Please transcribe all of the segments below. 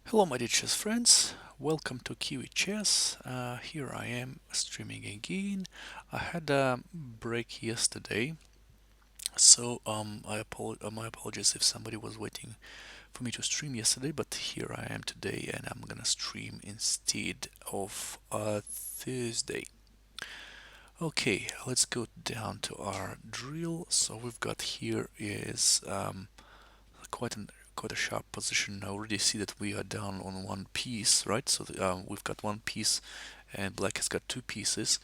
Hello my dear chess friends, welcome to Kiwi Chess. Here I am streaming again. I had a break yesterday, so my apologies if somebody was waiting for me to stream yesterday, but here I am today and I'm gonna stream instead of Thursday. Okay, let's go down to our drill. So we've got here is quite an quite a sharp position. I already see that we are down on one piece, right? So we've got one piece, and black has got two pieces.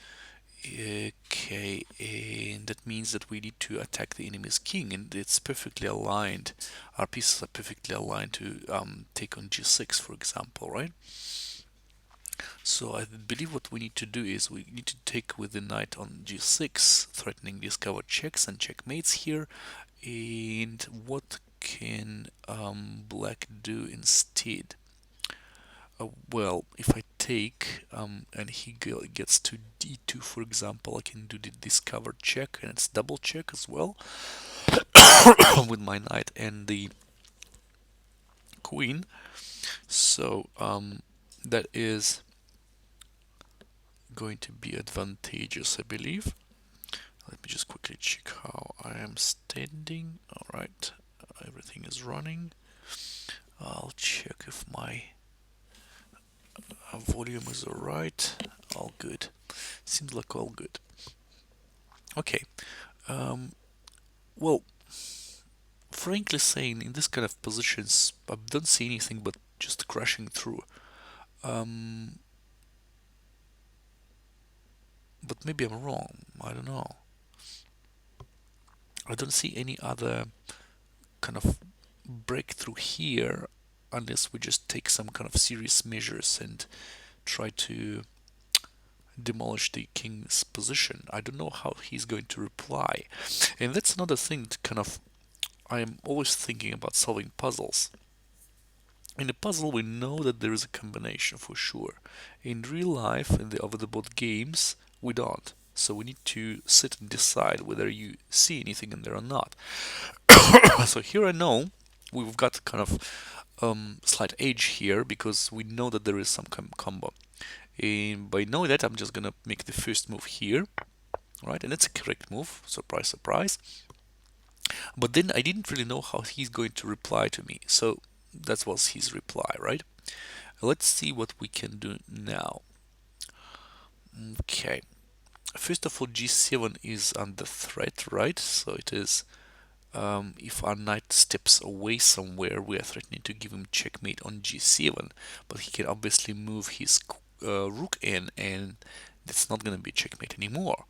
Okay, and that means that we need to attack the enemy's king, and it's perfectly aligned. Our pieces are perfectly aligned to take on g6, for example, right? So I believe what we need to do is we need to take with the knight on g6, threatening discovered checks and checkmates here. And what can black do instead? Well, if I take and he gets to d2, for example, I can do the discovered check, and it's double check as well with my knight and the queen. So that is going to be advantageous, I believe. Let me just quickly check how I am standing. All right, everything is running. I'll check if my volume is alright. All good. Seems like all good. Okay. Um, well, frankly saying, in this kind of positions, I don't see anything but just crashing through. Um, but maybe I'm wrong. I don't know. I don't see any other kind of breakthrough here unless we just take some kind of serious measures and try to demolish the king's position. I don't know how he's going to reply. And that's another thing that kind of I am always thinking about solving puzzles. In a puzzle, we know that there is a combination for sure. In real life, in the over-the-board games, we don't. So we need to sit and decide whether you see anything in there or not. So here I know we've got kind of slight edge here because we know that there is some combo. And by knowing that, I'm just gonna make the first move here, right? And it's a correct move. Surprise, surprise. But then I didn't really know how he's going to reply to me. So that was his reply, right? Let's see what we can do now. Okay. First of all, g7 is under threat, right? So it is, if our knight steps away somewhere, we are threatening to give him checkmate on g7. But he can obviously move his rook in, and that's not going to be checkmate anymore.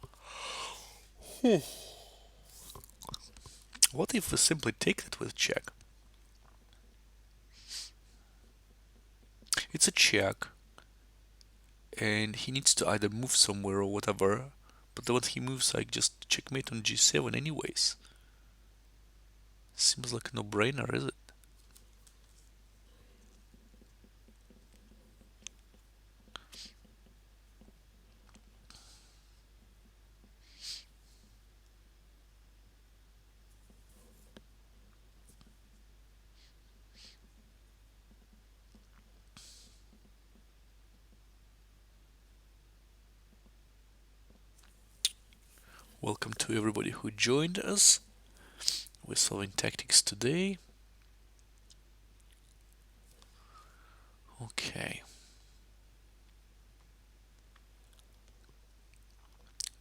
What if we simply take it with check? It's a check, and he needs to either move somewhere or whatever. But then when he moves, I just checkmate on g7 anyways. Seems like a no-brainer, is it? Welcome to everybody who joined us. We're solving tactics today. Okay.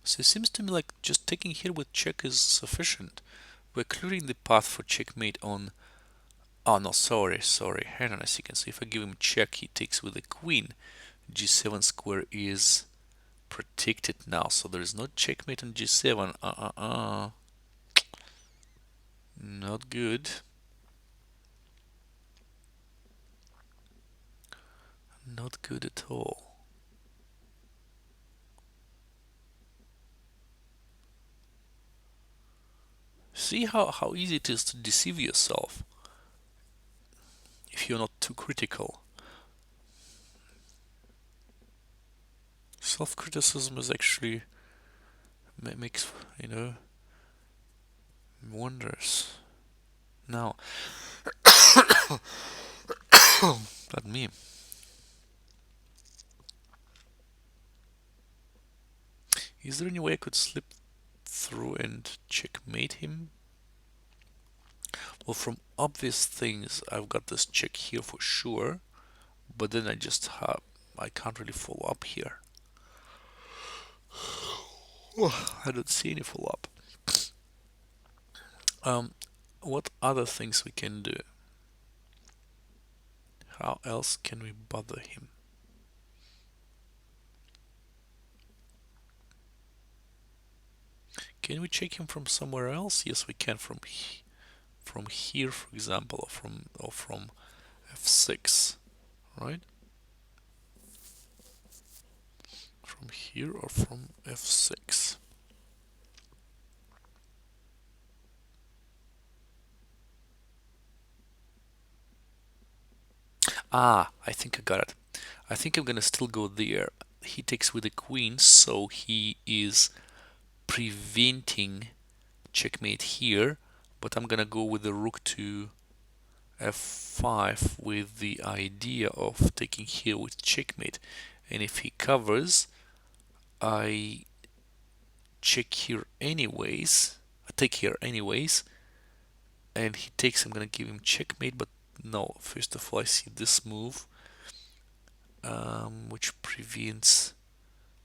So it seems to me like just taking here with check is sufficient. We're clearing the path for checkmate on... Oh no, sorry. Hang on a second. So if I give him check, he takes with the queen. G7 square is protected now, so there is no checkmate on G7. Not good. Not good at all. See how easy it is to deceive yourself if you're not too critical. Self-criticism is actually makes, wonders. Now, Let me. Is there any way I could slip through and checkmate him? Well, from obvious things, I've got this check here for sure, but then I can't really follow up here. I don't see any follow up. Um, what other things we can do? How else can we bother him? Can we check him from somewhere else? Yes, we can from here, for example, or from f6, right? From here or from f6. Ah, I think I got it. I think I'm gonna still go there. He takes with the queen, so he is preventing checkmate here, but I'm gonna go with the rook to f5 with the idea of taking here with checkmate. And if he covers, I check here anyways. I take here anyways, and he takes. I'm gonna give him checkmate, but no. First of all, I see this move, which prevents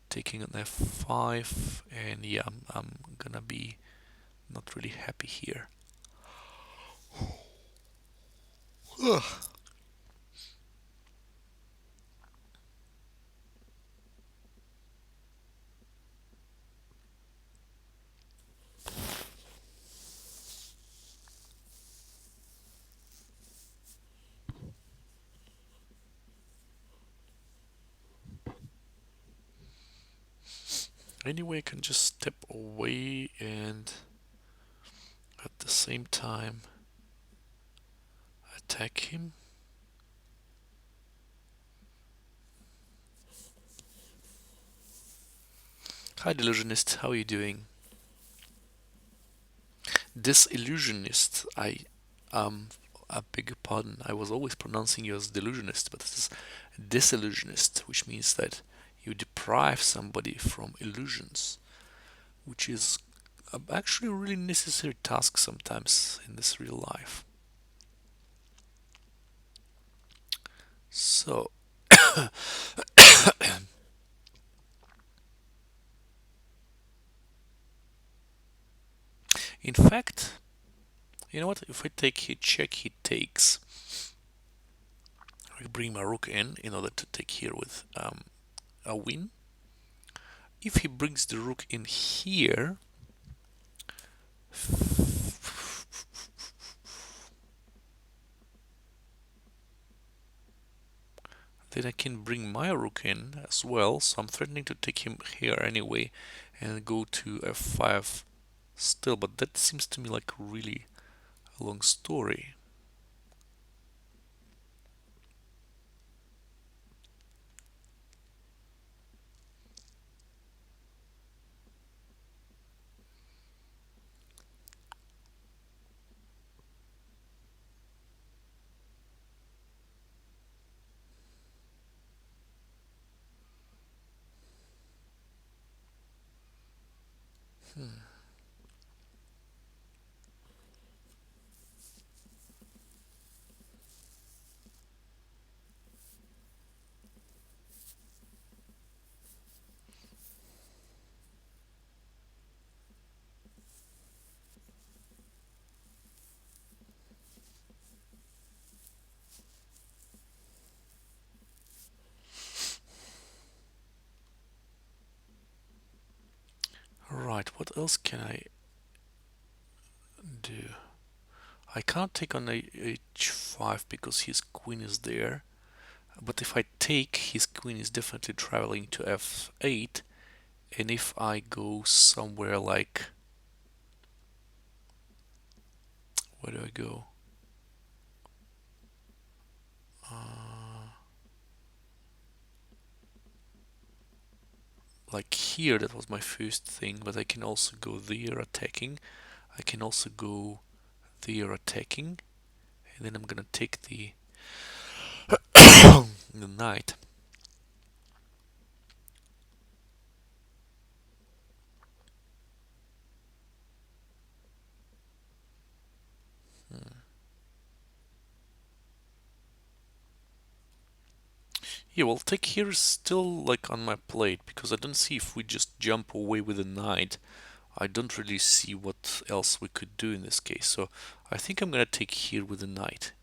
taking on f5, and yeah, I'm gonna be not really happy here. Anyway, I can just step away and at the same time attack him. Hi, Delusionist, how are you doing? Disillusionist, I beg your pardon, I was always pronouncing you as delusionist, but this is disillusionist, which means that you deprive somebody from illusions, which is actually a really necessary task sometimes in this real life. So, in fact, you know what? If I take he check, he takes. I bring my rook in order to take here with a win. If he brings the rook in here, then I can bring my rook in as well. So I'm threatening to take him here anyway and go to f5 still. But that seems to me like really a long story. Right, what else can I do? I can't take on h5 because his queen is there. But if I take, his queen is definitely traveling to f8. And if I go somewhere like, where do I go? Like here, that was my first thing, but I can also go there attacking. I can also go there attacking. And then I'm gonna take the The knight. Yeah, well, take here is still like on my plate because I don't see if we just jump away with a knight. I don't really see what else we could do in this case. So I think I'm gonna take here with a knight.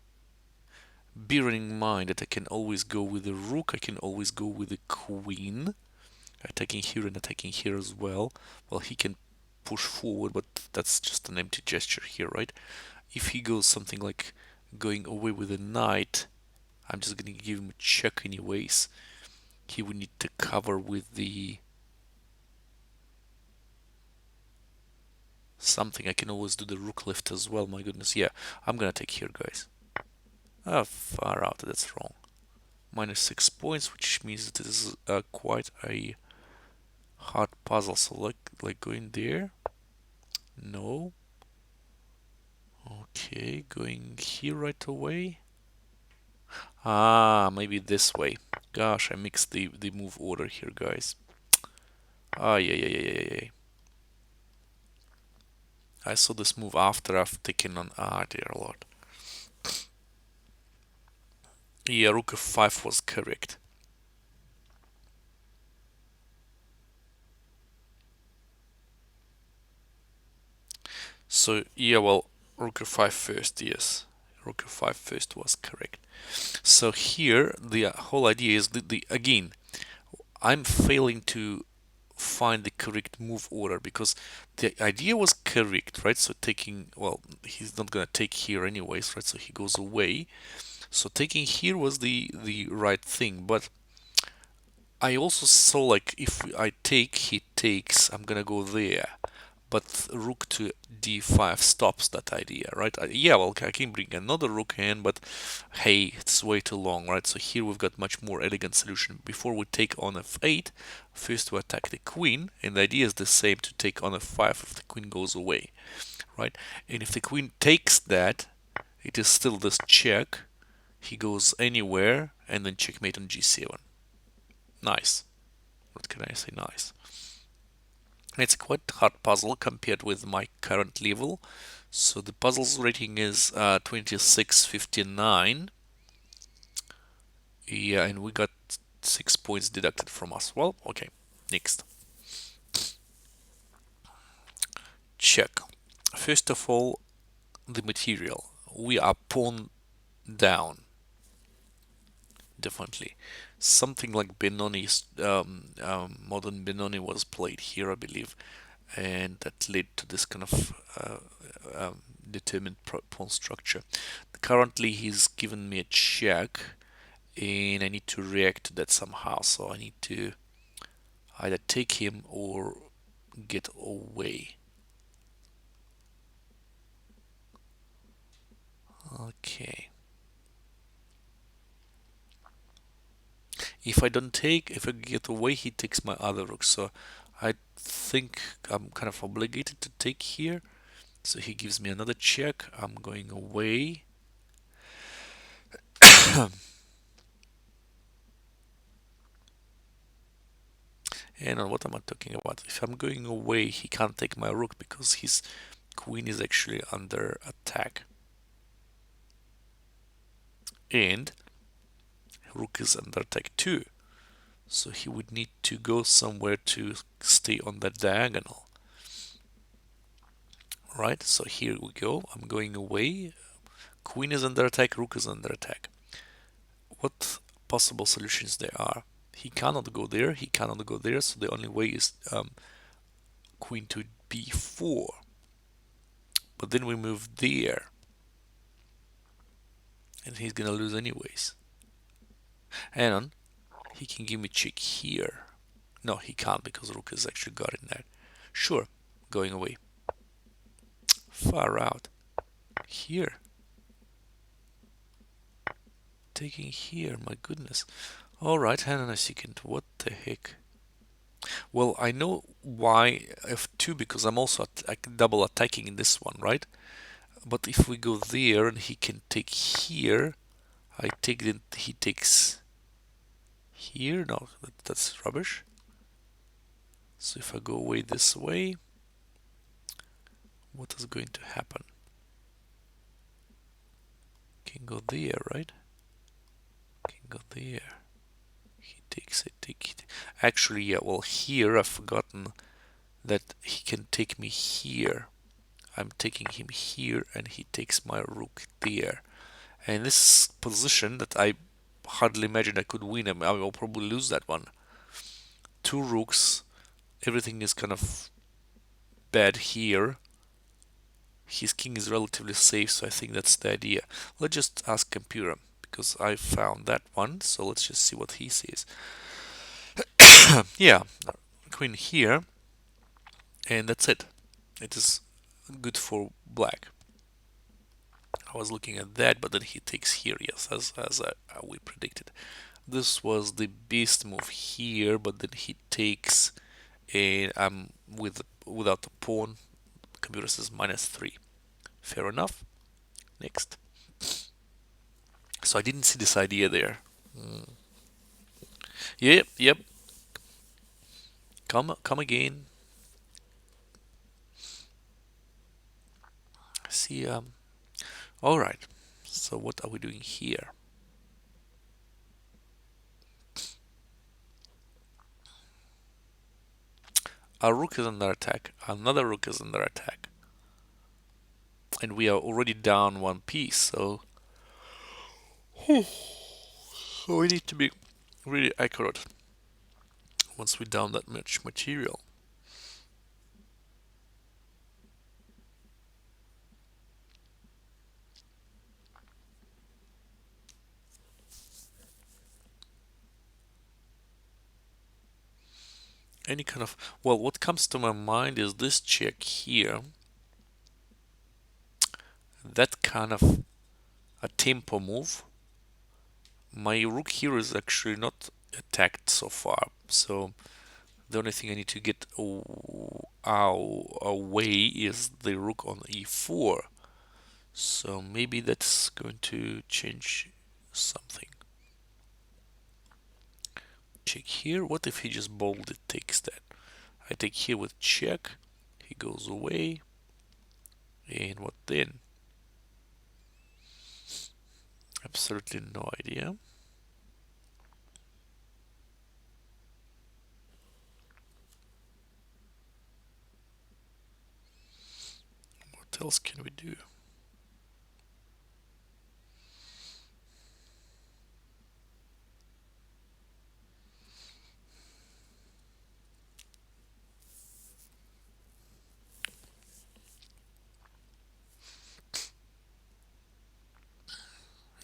Bearing in mind that I can always go with the rook, I can always go with the queen. Attacking here and attacking here as well. Well, he can push forward, but that's just an empty gesture here, right? If he goes something like going away with a knight, I'm just gonna give him a check anyways. He would need to cover with the something. I can always do the rook lift as well. My goodness, yeah. I'm gonna take here, guys. Ah, far out. That's wrong. -6 points, which means this is quite a hard puzzle. So like going there. No. Okay, going here right away. Ah, maybe this way. Gosh, I mixed the move order here, guys. Ah, yeah. I saw this move after I've taken on. Ah, dear lord. Yeah, rook f5 was correct. So, yeah, well, rook f5 first, yes. Rook f5 first was correct. So here, the whole idea is the again, I'm failing to find the correct move order because the idea was correct, right? So taking, well, he's not gonna take here anyways, right? So he goes away. So taking here was the right thing, but I also saw like if I take, he takes, I'm gonna go there. But rook to d5 stops that idea, right? Yeah, well, I can bring another rook in, but hey, it's way too long, right? So here we've got much more elegant solution. Before we take on f8, first to attack the queen, and the idea is the same to take on f5 if the queen goes away, right? And if the queen takes that, it is still this check. He goes anywhere, and then checkmate on g7. Nice. What can I say? Nice. It's a quite hard puzzle compared with my current level. So the puzzle's rating is 2659. Yeah, and we got 6 points deducted from us. Well, okay, next. Check. First of all, the material. We are pawn down. Definitely. Something like Benoni's, modern Benoni was played here, I believe. And that led to this kind of determined pawn structure. Currently, he's given me a check, and I need to react to that somehow. So I need to either take him or get away. Okay. If I don't take, if I get away, he takes my other rook. So I think I'm kind of obligated to take here. So he gives me another check. I'm going away. And what am I talking about? If I'm going away, he can't take my rook because his queen is actually under attack. And rook is under attack too. So he would need to go somewhere to stay on that diagonal. Right, so here we go. I'm going away. Queen is under attack, rook is under attack. What possible solutions there are? He cannot go there, he cannot go there, so the only way is queen to b4. But then we move there. And he's gonna lose anyways. Hang on. He can give me check here. No, he can't because rook is actually got in there. Sure, going away. Far out. Here. Taking here, my goodness. Alright, hang on a second. What the heck? Well, I know why f2 because I'm also double attacking in this one, right? But if we go there and he can take here, I take it, he takes here. No, that's rubbish. So if I go away this way, what is going to happen? Can go there, right? Can go there. He takes it, take it. Actually, yeah, well, here I've forgotten that he can take me here. I'm taking him here and he takes my rook there. And this position that I hardly imagine I could win, I will probably lose that one. Two rooks, everything is kind of bad here. His king is relatively safe, so I think that's the idea. Let's just ask computer, because I found that one, so let's just see what he says. Yeah, queen here, and that's it. It is good for black. I was looking at that, but then he takes here, yes, as we predicted. This was the best move here, but then he takes, and I'm without the pawn. Computer says -3. Fair enough. Next. So I didn't see this idea there. Mm. Yep, yep. Come again. See, all right. So what are we doing here? Our rook is under attack. Another rook is under attack. And we are already down one piece, so we need to be really accurate once we're down that much material. Any kind of, well, what comes to my mind is this check here. That kind of a tempo move. My rook here is actually not attacked so far, so the only thing I need to get away is the rook on e4. So maybe that's going to change something. Check here. What if he just bolded takes that? I take here with check. He goes away. And what then? Absolutely no idea. What else can we do?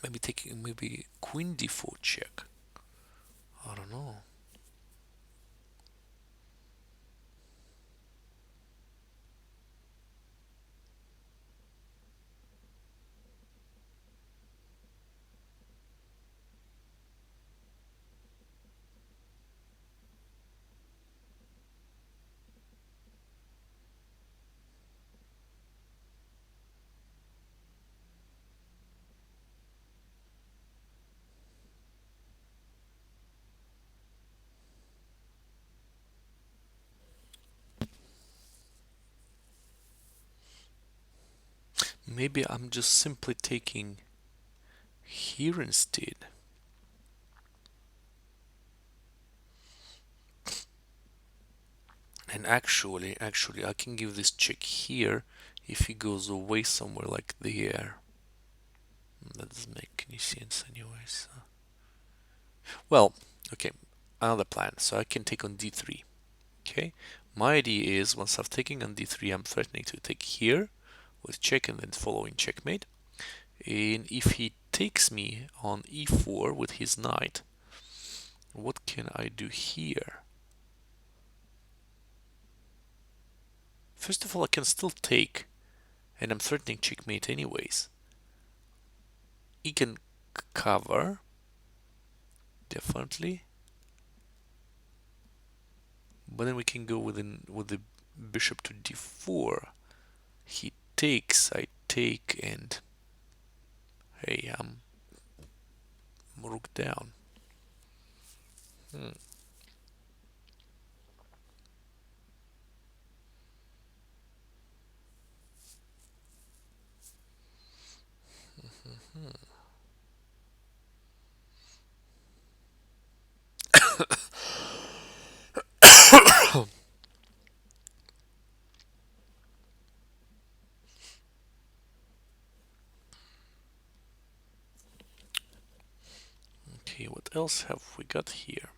Maybe taking maybe queen d4 check. I don't know. Maybe I'm just simply taking here instead. And actually, I can give this check here if he goes away somewhere like there. That doesn't make any sense anyways. Well, okay, another plan. So I can take on d3. Okay, my idea is once I've taken on d3, I'm threatening to take here with check and then following checkmate. And if he takes me on e4 with his knight, what can I do here? First of all, I can still take, and I'm threatening checkmate anyways. He can cover, definitely. But then we can go with the bishop to d4. He takes, I take, and hey, rook down. Hmm. Okay, what else have we got here?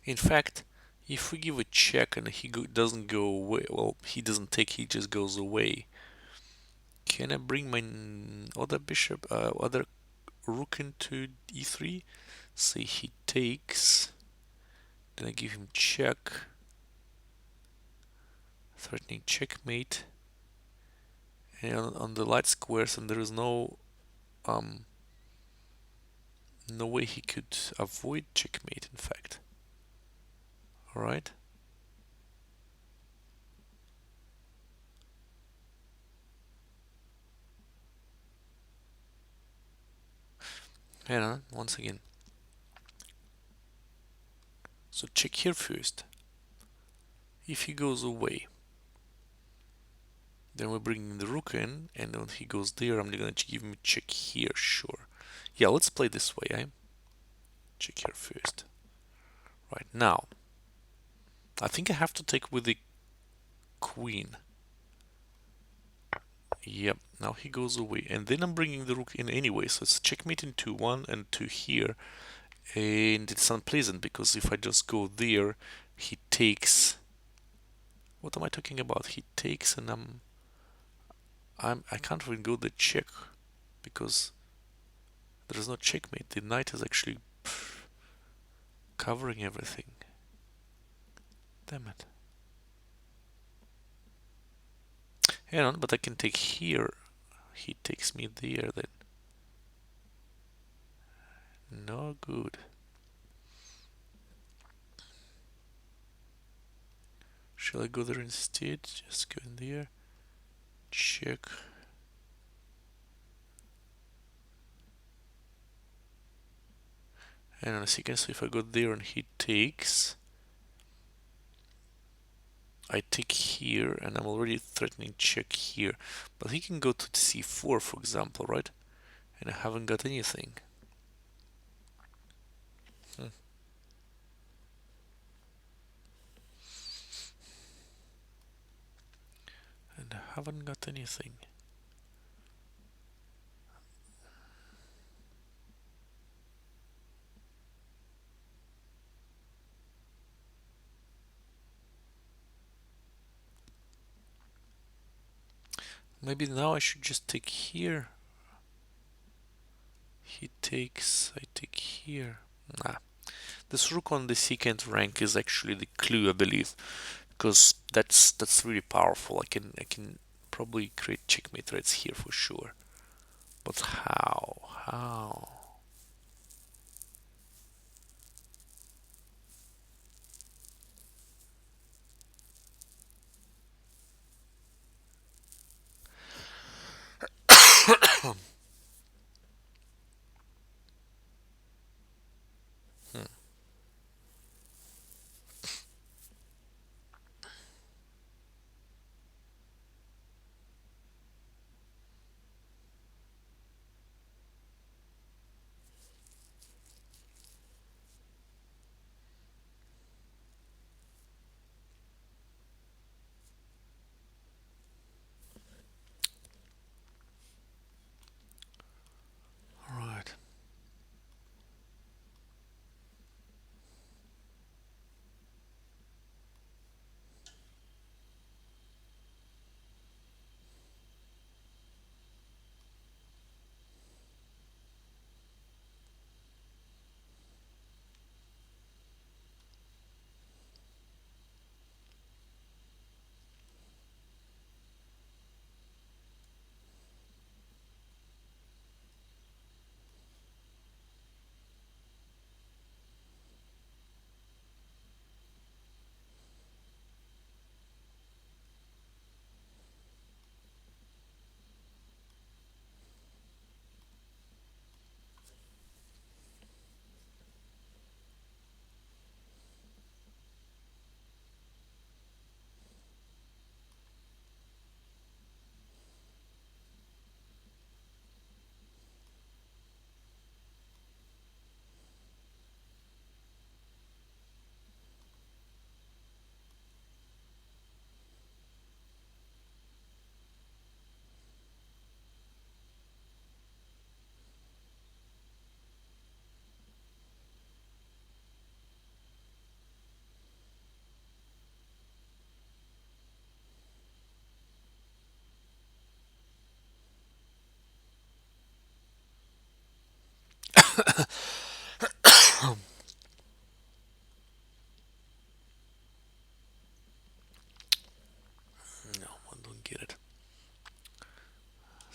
In fact, if we give a check and he doesn't go away, well, he doesn't take, he just goes away. Can I bring my other bishop, other rook into e3? Say he takes, then I give him check, threatening checkmate. And on the light squares, and there is um no way he could avoid checkmate. In fact, all right. Hang on, once again. So check here first. If he goes away, then we're bringing the rook in, and when he goes there, I'm gonna give him a check here, sure. Yeah, let's play this way, eh? Check here first. Right, now, I think I have to take with the queen. Yep, now he goes away, and then I'm bringing the rook in anyway, so it's checkmate in 2-1 and 2 here. And it's unpleasant, because if I just go there, he takes... What am I talking about? He takes, and I can't even go the check, because there is no checkmate. The knight is actually covering everything. Damn it. Hang on, but I can take here. He takes me there then. No good. Shall I go there instead? Just go in there. Check. And on a second, so if I go there and he takes, I take here, and I'm already threatening check here. But he can go to c4, for example, right? And I haven't got anything. Hmm. And I haven't got anything. Maybe now I should just take here. He takes, I take here. Nah. This rook on the secant rank is actually the clue, I believe, because that's really powerful. I can probably create checkmate threats here for sure. But how? How? Hmm.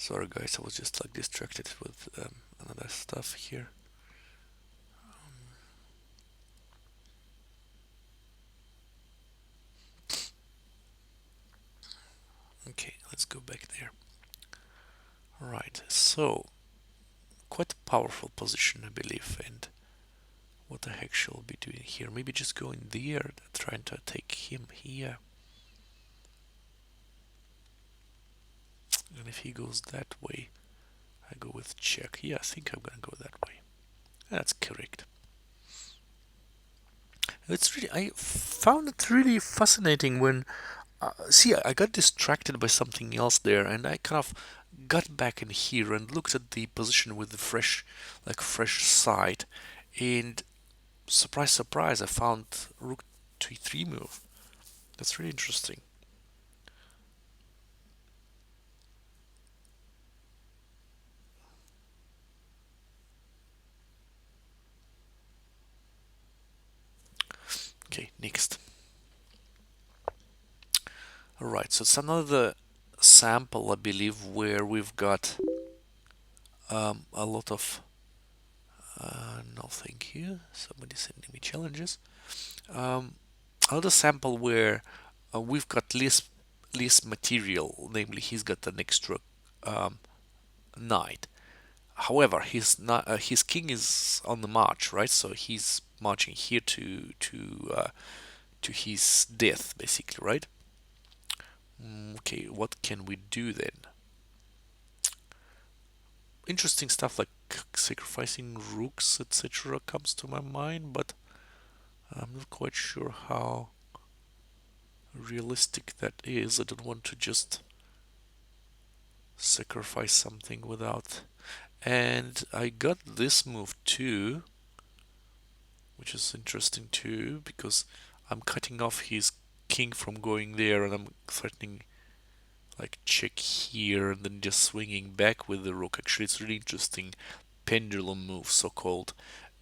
Sorry guys, I was just like distracted with another stuff here. Okay, let's go back there. Right, so quite a powerful position, I believe. And what the heck shall we be doing here? Maybe just going there, trying to take him here. And if he goes that way, I go with check. Yeah, I think I'm gonna go that way. That's correct. It's really, I found it really fascinating when, see, I got distracted by something else there, and I kind of got back in here and looked at the position with the fresh, like fresh sight, and surprise, surprise, I found rook to e3 move. That's really interesting. Okay, next. Alright, so it's another sample, I believe, where we've got a lot of. No, thank you. Somebody sending me challenges. Um, Another sample where we've got less material, namely he's got an extra um, knight. However, his king is on the march, right? So he's marching here to his death, basically, right? Okay, what can we do then? Interesting stuff like sacrificing rooks, etc., comes to my mind, but I'm not quite sure how realistic that is. I don't want to just sacrifice something without. And I got this move too, which is interesting too, because I'm cutting off his king from going there, and I'm threatening like check here and then just swinging back with the rook. Actually, it's really interesting pendulum move, so called,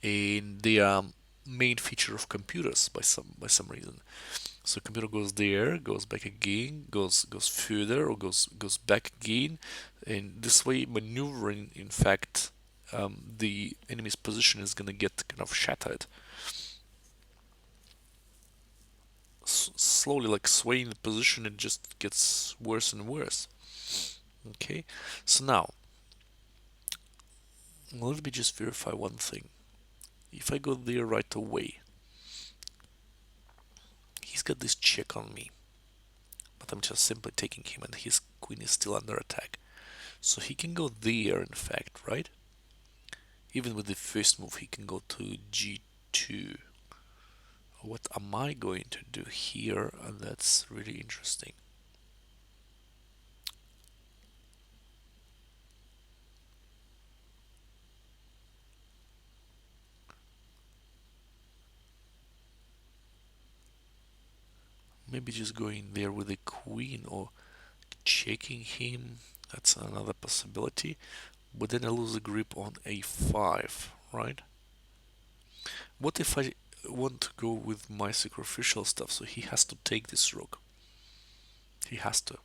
and they are main feature of computers by some reason. So computer goes there, goes back again, goes further or goes back again, and this way maneuvering, in fact, the enemy's position is gonna get kind of shattered. Slowly, like swaying the position, it just gets worse and worse. Okay, so now let me just verify one thing. If I go there right away, he's got this check on me, but I'm just simply taking him, and his queen is still under attack. So he can go there, in fact, right? Even with the first move, he can go to g2. What am I going to do here? And that's really interesting. Maybe just going there with the queen or checking him. That's another possibility. But then I lose the grip on a5, right? What if I want to go with my sacrificial stuff? So he has to take this rook. He has to.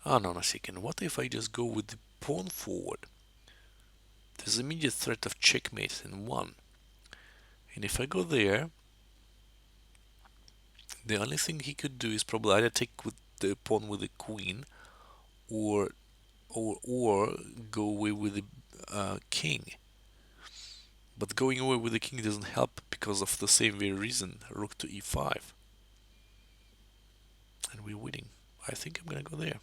Ah, no, no, second. What if I just go with the pawn forward? There's immediate threat of checkmate in one. And if I go there, the only thing he could do is probably either take with the pawn with the queen, or or go away with the king. But going away with the king doesn't help because of the same very reason, rook to e5. And we're winning. I think I'm gonna go there.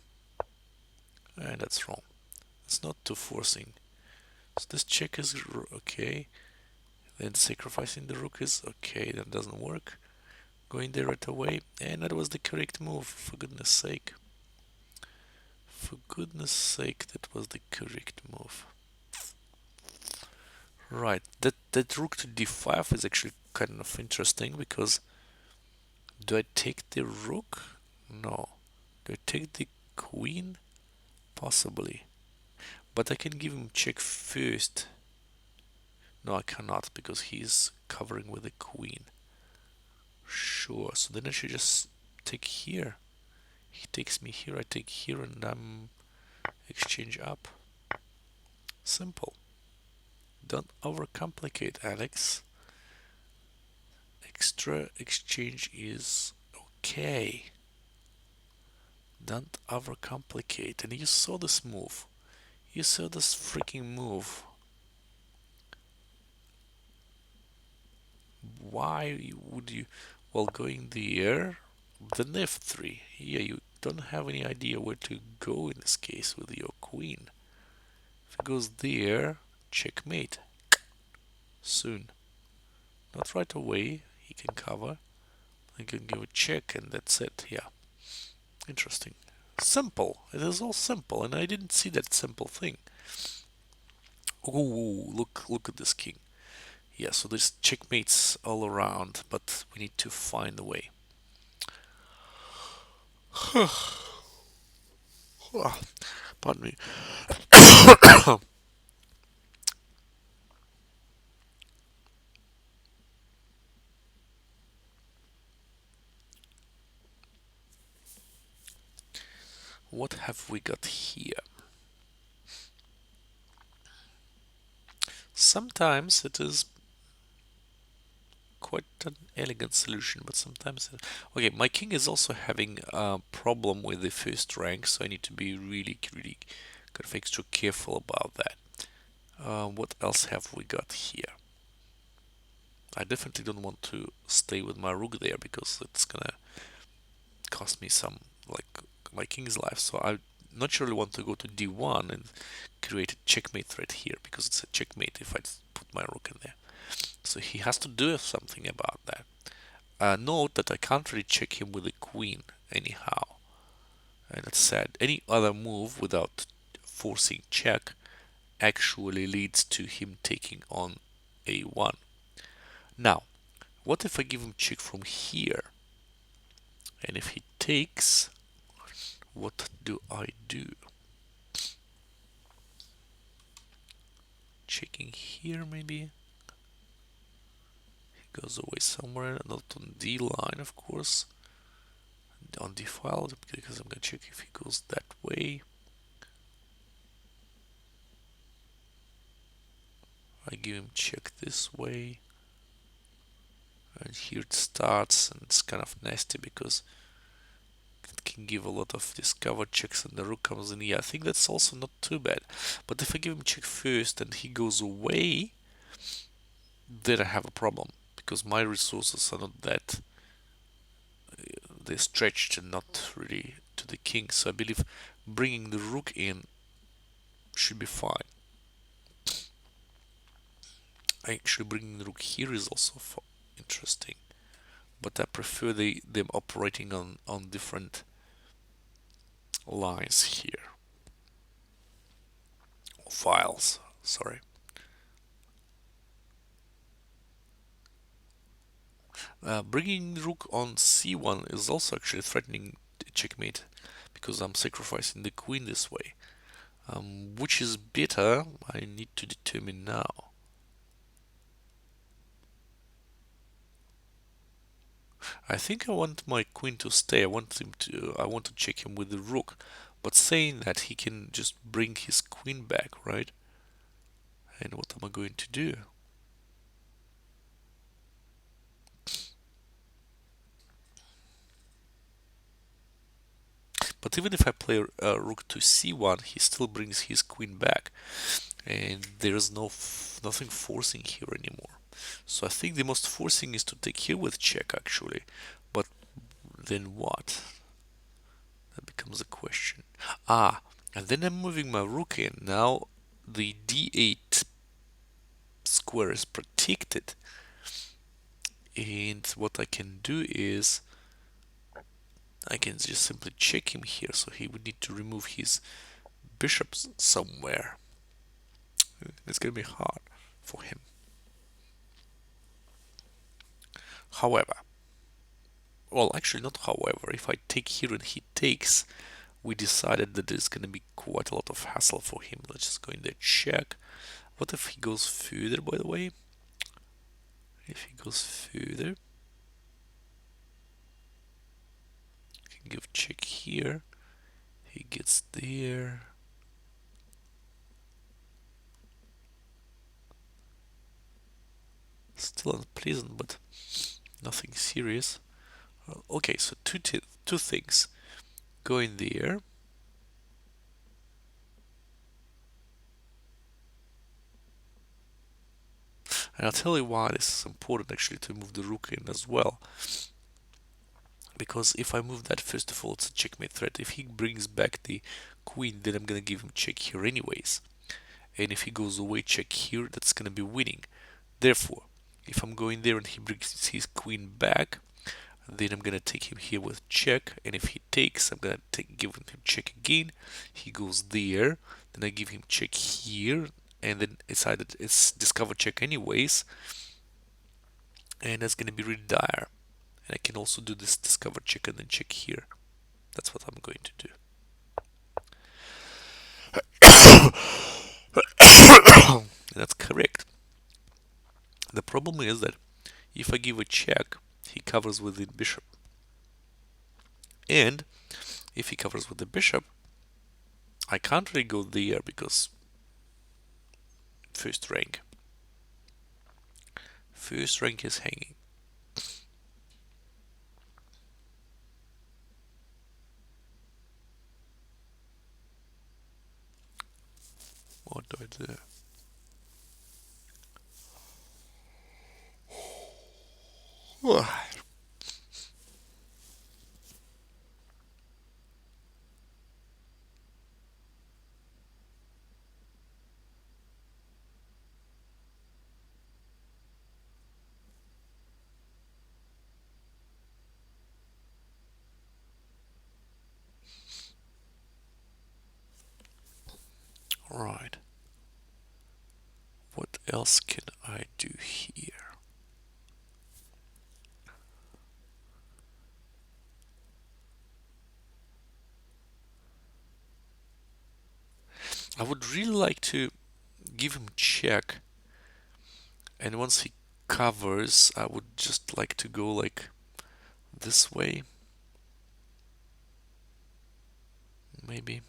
And that's wrong. It's not too forcing. So this check is okay. Then sacrificing the rook is okay. That doesn't work. Going there right away. And that was the correct move, for goodness sake. For goodness sake, that was the correct move. Right, that rook to d5 is actually kind of interesting because do I take the rook? No. Do I take the queen? Possibly. But I can give him check first. No, I cannot because he's covering with the queen. Sure, so then I should just take here. He takes me here, I take here, and I'm exchange up. Simple. Don't overcomplicate, Alex. Extra exchange is okay. Don't overcomplicate. And you saw this move. You saw this freaking move. Why would you, while going there, then f3? Yeah, you don't have any idea where to go in this case with your queen. If it goes there, checkmate. Soon. Not right away. He can cover. I can give a check and that's it. Yeah. Interesting. Simple. It is all simple, and I didn't see that simple thing. Ooh, look at this king. Yeah, so there's checkmates all around, but we need to find a way. Pardon me. What have we got here? Sometimes it is quite an elegant solution, but sometimes okay, my king is also having a problem with the first rank, so I need to be really kind of extra careful about that. What else have we got here? I definitely don't want to stay with my rook there because it's gonna cost me some, like, my king's life. So I naturally want to go to d1 and create a checkmate threat here because it's a checkmate if I put my rook in there. So he has to do something about that. Note that I can't really check him with a queen anyhow. And it's sad. Any other move without forcing check actually leads to him taking on a1. Now, what if I give him check from here? And if he takes, what do I do? Checking here maybe? He goes away somewhere, not on D line of course. On D file, because I'm gonna check if he goes that way. I give him check this way. And here it starts, and it's kind of nasty because it can give a lot of discover checks and the rook comes in. Yeah, I think that's also not too bad. But if I give him check first and he goes away, then I have a problem because my resources are not that, they're stretched and not really to the king. So I believe bringing the rook in should be fine. Actually, bringing the rook here is also interesting, but I prefer them operating on different lines here. Files, sorry. Bringing rook on c1 is also actually threatening checkmate because I'm sacrificing the queen this way. Which is better, I need to determine now. I think I want my queen to stay. I want to check him with the rook, but saying that he can just bring his queen back, right? And what am I going to do? But even if I play rook to c1, he still brings his queen back, and there's nothing forcing here anymore. So I think the most forcing is to take here with check actually, but then what? That becomes a question. And then I'm moving my rook in. Now the d8 square is protected, and what I can do is I can just simply check him here, so he would need to remove his bishops somewhere. It's gonna be hard for him. However, well, actually not however, if I take here and he takes, we decided that there's gonna be quite a lot of hassle for him. Let's just go in there, check. What if he goes further, by the way? If he goes further, can give check here. He gets there. Still unpleasant, but nothing serious. Okay, so two things. Go in there. And I'll tell you why this is important actually to move the rook in as well. Because if I move that, first of all, it's a checkmate threat. If he brings back the queen, then I'm gonna give him check here anyways. And if he goes away check here, that's gonna be winning. Therefore, if I'm going there and he brings his queen back, then I'm gonna take him here with check, and if he takes, I'm gonna give him check again. He goes there, then I give him check here, and then it's discover check anyways, and that's gonna be really dire. And I can also do this discover check and then check here. That's what I'm going to do. That's correct. The problem is that if I give a check, he covers with the bishop. And if he covers with the bishop, I can't really go there because first rank. First rank is hanging. What do I do? Right. What else can I do here? I would really like to give him check, and once he covers, I would just like to go like this way. Maybe.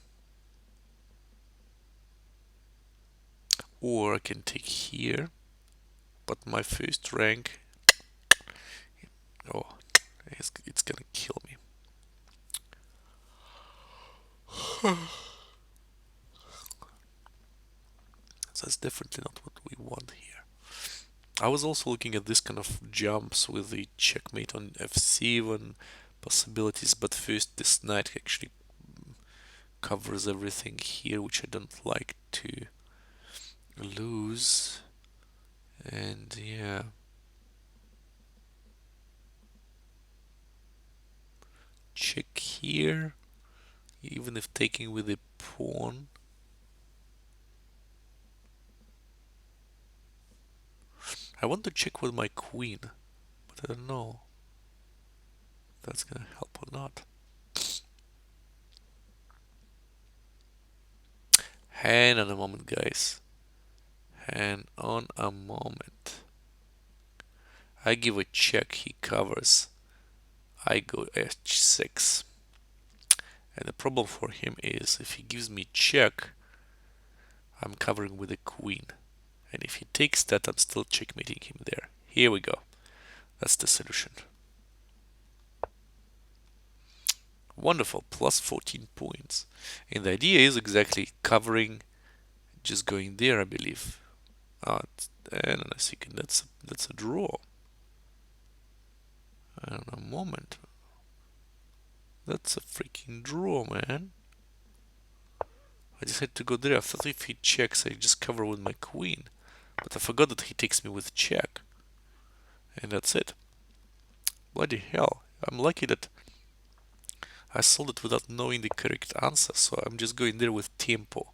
Or I can take here, but my first rank, oh, it's gonna kill me. So that's definitely not what we want here. I was also looking at this kind of jumps with the checkmate on f7 possibilities, but first this knight actually covers everything here, which I don't like to lose. And yeah, check here, even if taking with a pawn. I want to check with my queen, but I don't know if that's gonna help or not. Hang on a moment, guys. Hang on a moment. I give a check, he covers. I go h6. And the problem for him is if he gives me check, I'm covering with a queen. And if he takes that, I'm still checkmating him there. Here we go. That's the solution. Wonderful, plus 14 points. And the idea is exactly covering, just going there, I believe. And I think that's a draw. And a moment. That's a freaking draw, man. I just had to go there. I thought if he checks, I just cover with my queen. But I forgot that he takes me with check. And that's it. Bloody hell. I'm lucky that I solved it without knowing the correct answer. So I'm just going there with tempo.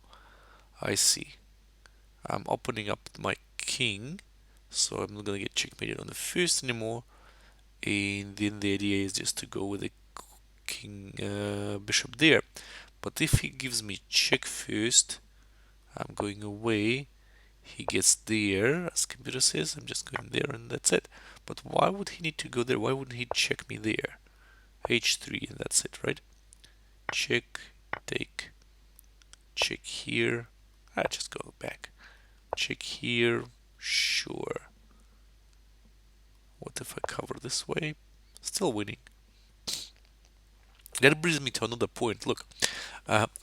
I see. I'm opening up my king. So I'm not gonna get checkmated on the first anymore. And then the idea is just to go with the king bishop there. But if he gives me check first, I'm going away. He gets there, as computer says. I'm just going there and that's it. But why would he need to go there? Why wouldn't he check me there? H3 and that's it, right? Check, take, check here. I just go back. Check here, sure. What if I cover this way? Still winning. That brings me to another point. Look,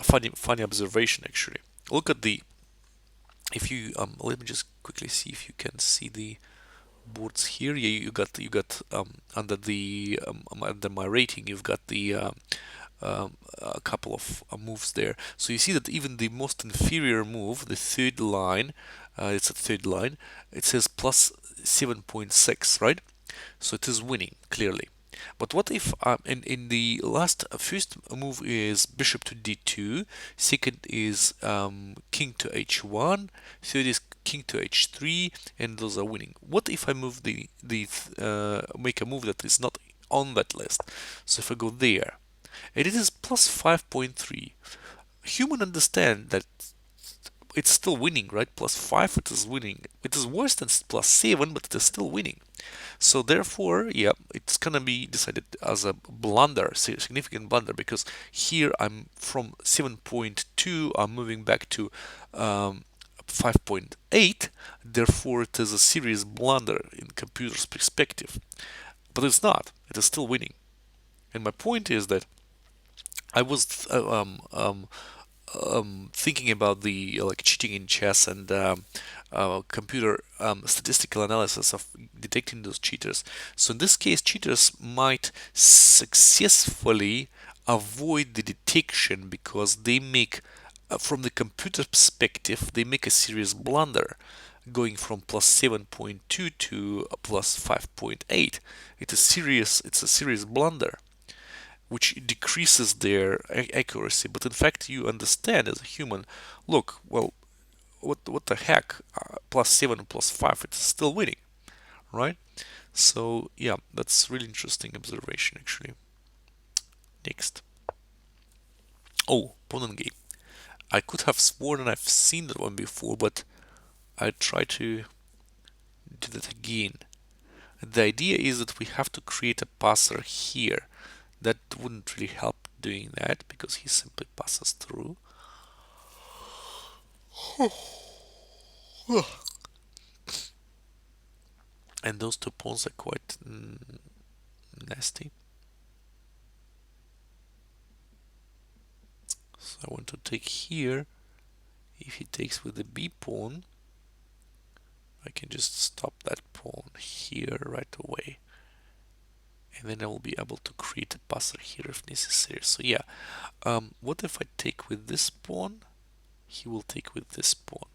funny observation actually. Look at the, if you let me just quickly see if you can see the boards here. Yeah, you got under the under my rating, you've got the a couple of moves there. So you see that even the most inferior move, the third line, it's a third line, it says plus 7.6, right? So it is winning clearly. But what if in the last first move is bishop to d2, second is king to h1, third is king to h3, and those are winning. What if I move make a move that is not on that list? So if I go there, and it is plus 5.3. Human understand that it's still winning, right? Plus 5, it is winning. It is worse than plus 7, but it is still winning. So therefore, yeah, it's gonna be decided as a blunder, significant blunder, because here I'm from 7.2, I'm moving back to 5.8. Therefore, it is a serious blunder in computer's perspective. But it's not. It is still winning. And my point is that I was thinking about the like cheating in chess and computer statistical analysis of detecting those cheaters. So in this case, cheaters might successfully avoid the detection because they make, from the computer perspective, they make a serious blunder going from plus 7.2 to plus 5.8. It's a serious blunder which decreases their accuracy. But in fact, you understand as a human, look, well, what the heck? Plus 7 plus 5, it's still winning, right? So yeah, that's really interesting observation actually. Next. Oh, pawn game. I could have sworn I've seen that one before, but I try to do that again. The idea is that we have to create a passer here. That wouldn't really help doing that because he simply passes through. And those two pawns are quite nasty. So I want to take here. If he takes with the b pawn, I can just stop that pawn here right away. And then I will be able to create a passer here if necessary. So yeah, what if I take with this pawn? He will take with this pawn.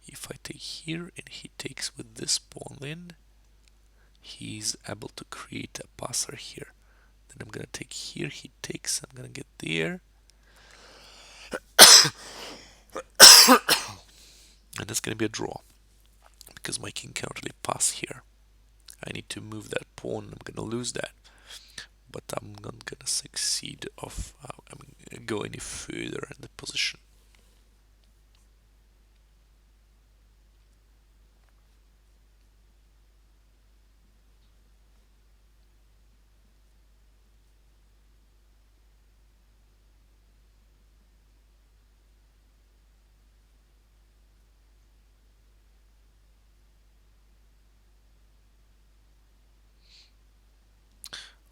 If I take here and he takes with this pawn, then he's able to create a passer here. Then I'm gonna take here, he takes, I'm gonna get there. And it's gonna be a draw because my king cannot really pass here. I need to move that pawn, I'm gonna lose that. But I'm not gonna succeed of go any further in the position.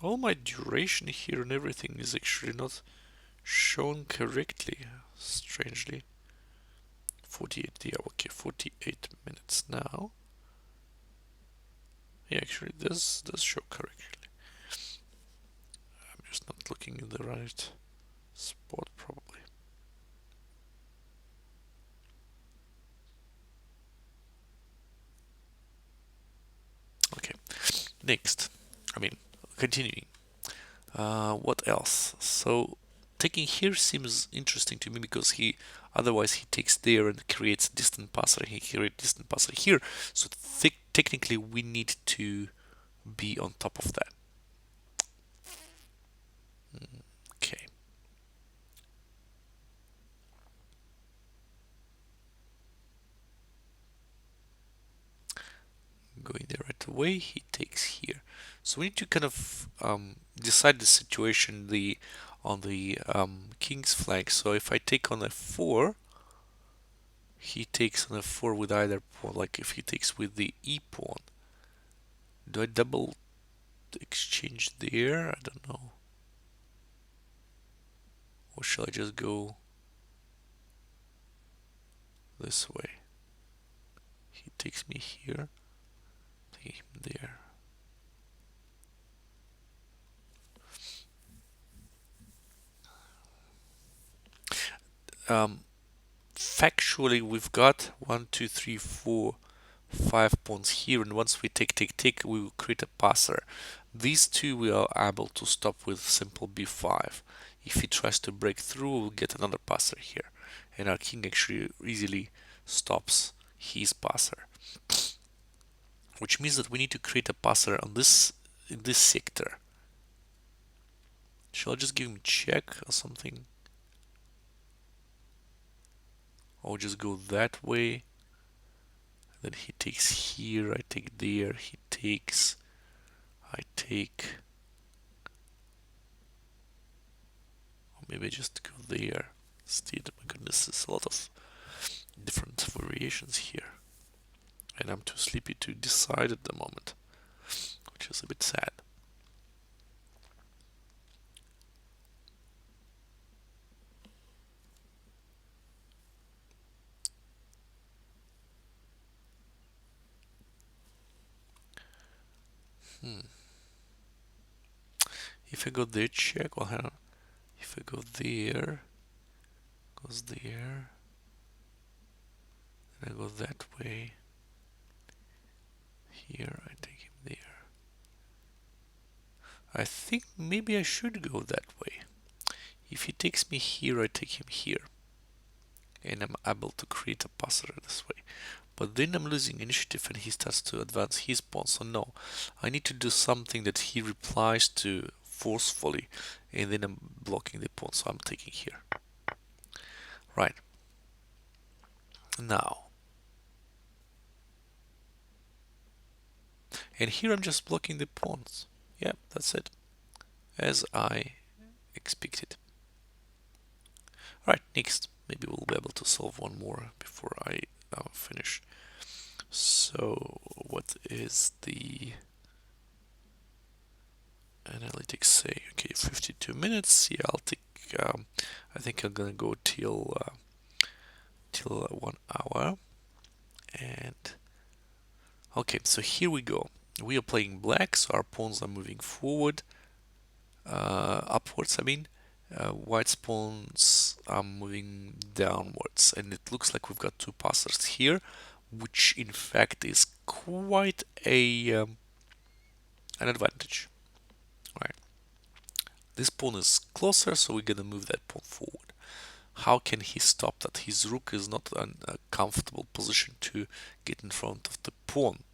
All my duration here and everything is actually not shown correctly, strangely. 48, yeah, okay, 48 minutes now. Yeah, actually, this does show correctly. I'm just not looking in the right spot, probably. Okay, next. Continuing. What else? So taking here seems interesting to me because he Otherwise, he takes there and creates distant passer. He creates distant passer here. So technically, we need to be on top of that. Okay. Going there right away, he takes here. So we need to kind of decide the situation on the king's flank. So if I take on f4, he takes on f4 with either pawn. Like if he takes with the e pawn, do I double exchange there? I don't know. Or shall I just go this way? He takes me here, take him there. Factually, we've got 1, 2, 3, 4, 5 pawns here, and once we take, we will create a passer. These two we are able to stop with simple b5. If he tries to break through, we'll get another passer here, and our king actually easily stops his passer, which means that we need to create a passer on this in this sector. Shall I just give him check or something? Or just go that way? Then he takes here, I take there, he takes, I take, or maybe I just go there instead. My goodness, there's a lot of different variations here, and I'm too sleepy to decide at the moment, which is a bit sad. If I go there, check, well, hang on. If I go there, goes there, then I go that way, here, I take him there. I think maybe I should go that way. If he takes me here, I take him here, and I'm able to create a passer this way. But then I'm losing initiative and he starts to advance his pawn. So no, I need to do something that he replies to forcefully, and then I'm blocking the pawn. So I'm taking here. Right. Now. And here I'm just blocking the pawns. Yeah, that's it. As I expected. Right, next. Maybe we'll be able to solve one more before I finish. So, what is the analytics say? Okay, 52 minutes. Yeah, I'll take. I think I'm gonna go till 1 hour. And okay, so here we go. We are playing black, so our pawns are moving forward, upwards. I mean, white's pawns are moving downwards, and it looks like we've got two passers here, which in fact is quite a an advantage. Right. This pawn is closer, so we're gonna move that pawn forward. How can he stop that? His rook is not in a comfortable position to get in front of the pawn.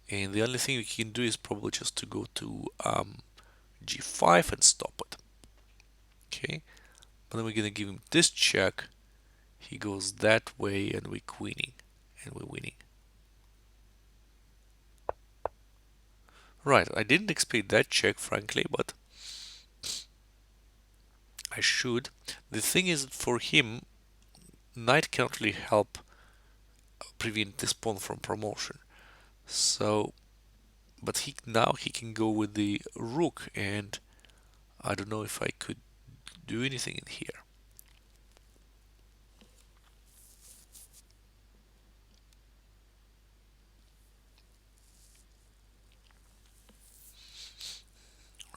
And the only thing we can do is probably just to go to g5 and stop it. Okay, but then we're gonna give him this check. He goes that way, and we're queening, and we're winning. Right, I didn't expect that check, frankly, but I should. The thing is, for him, knight cannot really help prevent this pawn from promotion. So, but now he can go with the rook, and I don't know if I could do anything in here.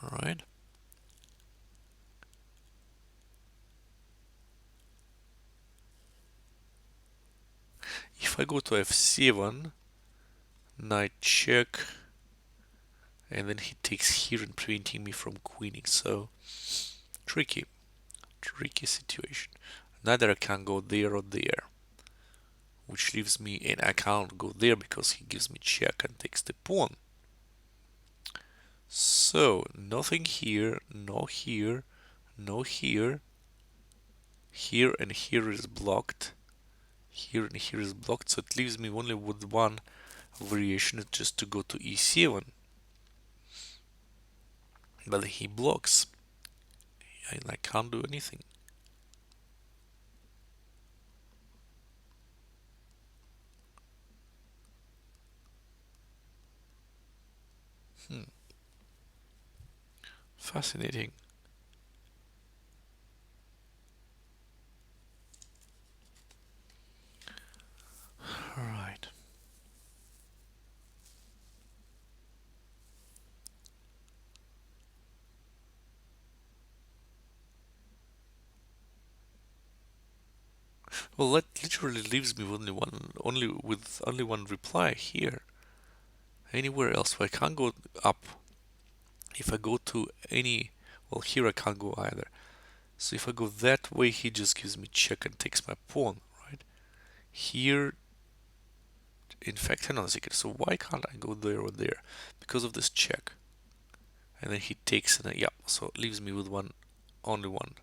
All right. If I go to f7, knight check, and then he takes here and preventing me from queening. So tricky situation. neither I can go there or there, which leaves me, and I can't go there because he gives me check and takes the pawn. So nothing here, no here, no here. Here and here is blocked. Here and here is blocked, so it leaves me only with one variation, just to go to e7. But he blocks, and I can't do anything. Fascinating. Alright. Well, that literally leaves me with only one reply here. Anywhere else, I can't go up. If I go to any, well, here I can't go either. So if I go that way, he just gives me check and takes my pawn, right? Here, in fact, hang on a second. So why can't I go there or there? Because of this check. And then he takes, and yeah, so it leaves me with only one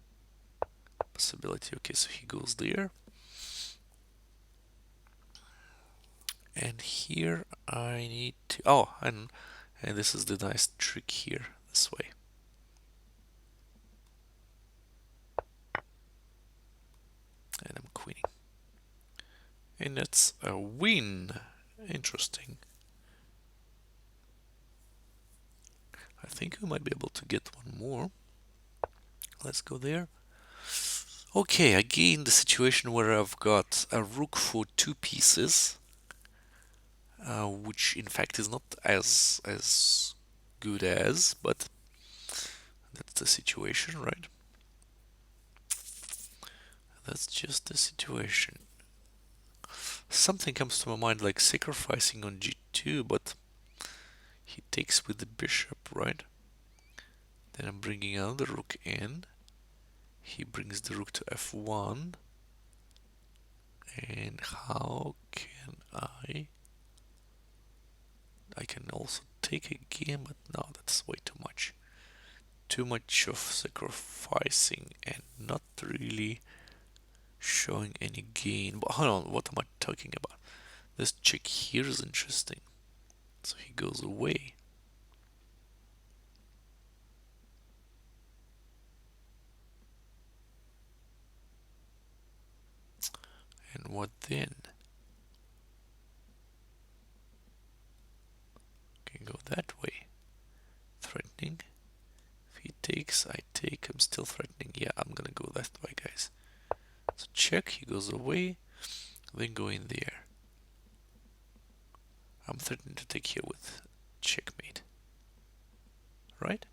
possibility. Okay, so he goes there. And here I need to, oh, and this is the nice trick here, this way. And I'm queening. And that's a win. Interesting. I think we might be able to get one more. Let's go there. Okay, again the situation where I've got a rook for two pieces, which in fact is not as good as, but that's the situation, right? That's just the situation. Something comes to my mind like sacrificing on g2, but he takes with the bishop, right? Then I'm bringing another rook in. He brings the rook to f1. And how can I can also take again, but no, that's way too much. Too much of sacrificing and not really showing any gain. But hold on, what am I talking about? This check here is interesting. So he goes away. And what then? Can go that way. Threatening. If he takes, I take. I'm still threatening. Yeah, I'm gonna go that way, guys. So check, he goes away. Then go in there. I'm threatening to take here with checkmate. Right?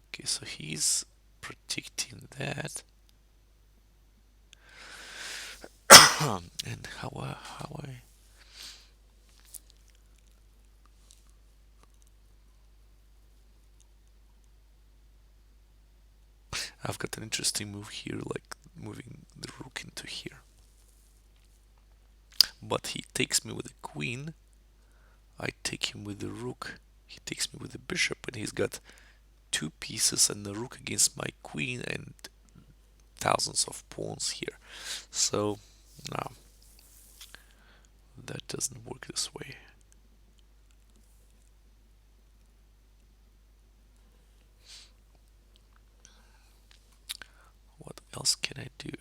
Okay, so he's protecting that. And how I've got an interesting move here, like moving the rook into here. But he takes me with the queen. I take him with the rook. He takes me with the bishop, and he's got two pieces and the rook against my queen and thousands of pawns here. So, no, that doesn't work this way. What else can I do?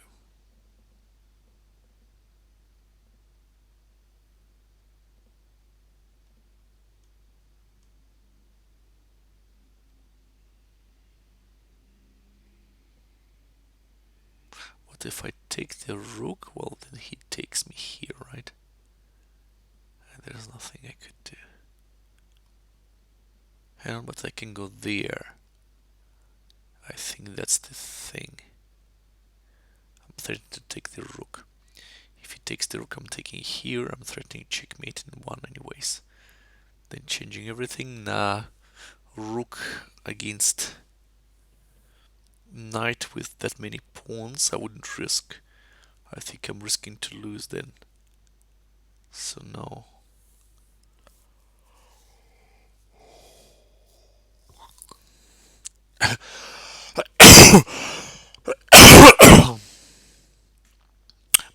What if I take the rook? Well, then he takes me here, right? And there's nothing I could do. Hang on, but I can go there. I think that's the thing. I'm threatening to take the rook. If he takes the rook, I'm taking here. I'm threatening checkmate in one anyways. Then changing everything. Nah. Rook against knight with that many pawns, I wouldn't risk. I think I'm risking to lose then. So no.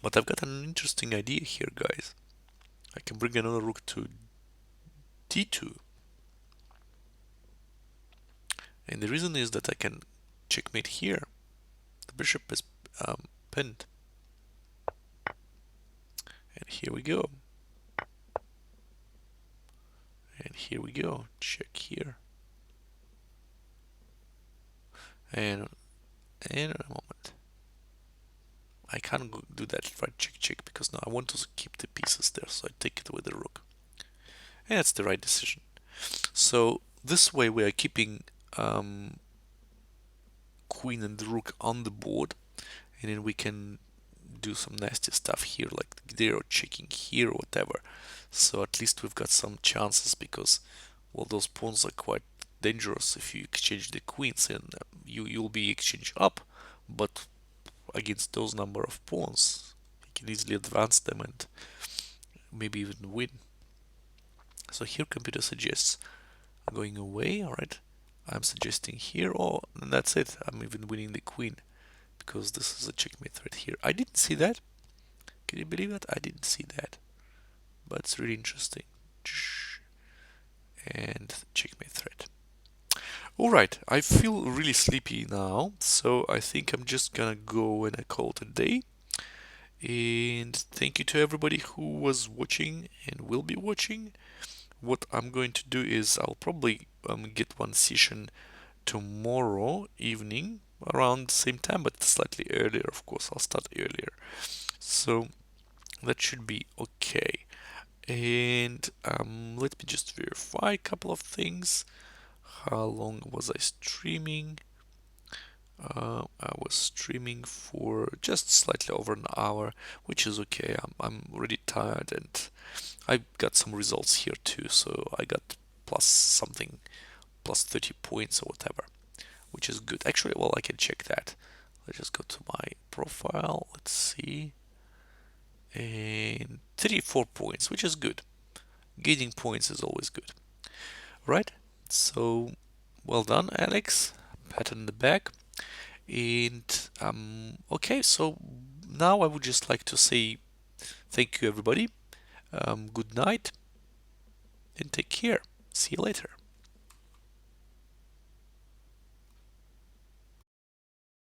But I've got an interesting idea here, guys. I can bring another rook to d2. And the reason is that I can checkmate here. The bishop is pinned. And here we go. And here we go. Check here. And in a moment. I can't do that right check because now I want to keep the pieces there, so I take it with the rook. And that's the right decision. So this way we are keeping queen and the rook on the board, and then we can do some nasty stuff here, like zero checking here or whatever. So at least we've got some chances, because well, those pawns are quite dangerous if you exchange the queens, and you'll be exchange up, but against those number of pawns you can easily advance them and maybe even win. So here computer suggests going away. All right, I'm suggesting here. Oh, and that's it. I'm even winning the queen because this is a checkmate threat here. I didn't see that. Can you believe that? I didn't see that. But it's really interesting. And checkmate threat. Alright, I feel really sleepy now, so I think I'm just gonna go and call it a day. And thank you to everybody who was watching and will be watching. What I'm going to do is I'll probably get one session tomorrow evening around the same time, but slightly earlier. Of course, I'll start earlier. So that should be okay. And let me just verify a couple of things. How long was I streaming? I was streaming for just slightly over an hour, which is okay. I'm already tired, and I got some results here too. So I got plus something, plus 30 points or whatever, which is good. Actually, well, I can check that. Let's just go to my profile. Let's see. And 34 points, which is good. Gaining points is always good, right? So well done, Alex. Pat on the back. And okay, so now I would just like to say thank you, everybody. Good night and take care. See you later.